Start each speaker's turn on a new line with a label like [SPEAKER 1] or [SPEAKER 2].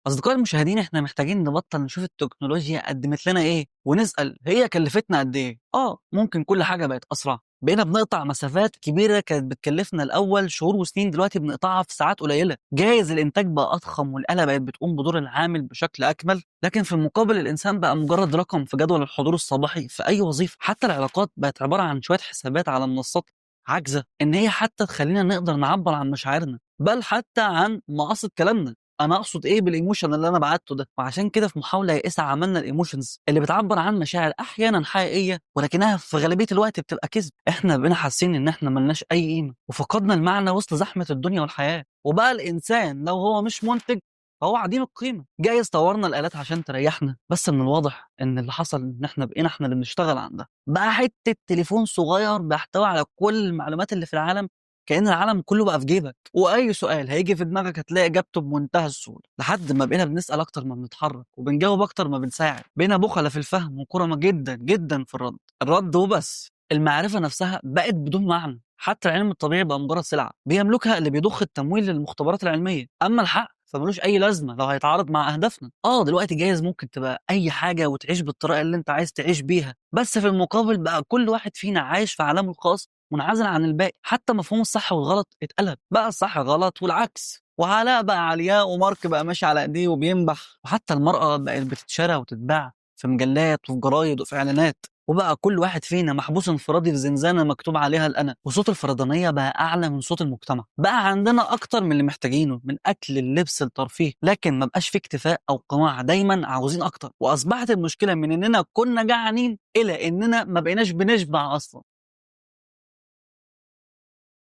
[SPEAKER 1] أصدقائي المشاهدين إحنا محتاجين نبطل نشوف التكنولوجيا قدمت لنا إيه ونسأل هي كلفتنا قد إيه. ممكن كل حاجة بقت أسرع، بقينا بنقطع مسافات كبيرة كانت بتكلفنا الأول شهور وسنين، دلوقتي بنقطعها في ساعات قليلة. جايز الإنتاج بقى أضخم والآلة بقت بتقوم بدور العامل بشكل أكمل، لكن في المقابل الإنسان بقى مجرد رقم في جدول الحضور الصباحي في أي وظيفة. حتى العلاقات بقت عبارة عن شوية حسابات على منصات عاجزة إن هي حتى تخلينا نقدر نعبر عن مشاعرنا، بل حتى عن مقاصد كلامنا. أنا أقصد إيه بالإيموشن اللي أنا بعتّه ده، وعشان كده في محاولة يائسة عملنا الإيموشنز اللي بتعبّر عن مشاعر أحيانًا حقيقية، ولكنها في غالبية الوقت بتبقى كذب. إحنا بقينا حاسين إن إحنا ما لناش أي قيمة، وفقدنا المعنى وسط زحمة الدنيا والحياة، وبقى الإنسان لو هو مش مُنتج فهو عديم القيمة. جايز طوّرنا الآلات عشان تريحنا، بس من الواضح إن اللي حصل إن إحنا بقينا إحنا اللي بنشتغل عندها. بقى حتّة تليفون صغير بيحتوي على كل المعلومات اللي في العالم، كأن العالم كله بقى في جيبك، وأي سؤال هييجي في دماغك هتلاقي إجابته بمنتهى السهولة، لحد ما بقينا بنسأل أكتر ما بنتحرك، وبنجاوب أكتر ما بنساعد. بقينا بُخلا في الفهم وكُرما جدًا، جدًا في الرد. الرد وبس، المعرفة نفسها بقت بدون معنى. حتى العلم الطبيعي بقى مجرد سلعة بيملكها اللي بيضخ التمويل للمختبرات العلمية، أما الحق فمالوش أي لازمة لو هيتعارض مع أهدافنا. دلوقتي جايز ممكن تبقى أي حاجة وتعيش بالطريقة اللي أنت عايز تعيش بيها، بس في المقابل بقى كل واحد فينا عايش في عالمه الخاص منعزل عن الباقي. حتى مفهوم الصح والغلط اتقلب، بقى الصح غلط والعكس، وعلاء بقى علياء ومارك بقى ماشي على ايديه وبينبح. وحتى المرأة بقت بتتشرى وتتباع في مجلات وفي جرايد وفي اعلانات، وبقى كل واحد فينا محبوس انفرادي في زنزانة مكتوب عليها الأنا، وصوت الفردانية بقى أعلى من صوت المجتمع. بقى عندنا أكتر من اللي محتاجينه، من أكل اللبس الترفيه، لكن ما بقاش في اكتفاء أو قناعة، دايما عاوزين أكتر. وأصبحت المشكلة من إننا كنا جعانين إلى إننا ما بقيناش بنشبع أصلا.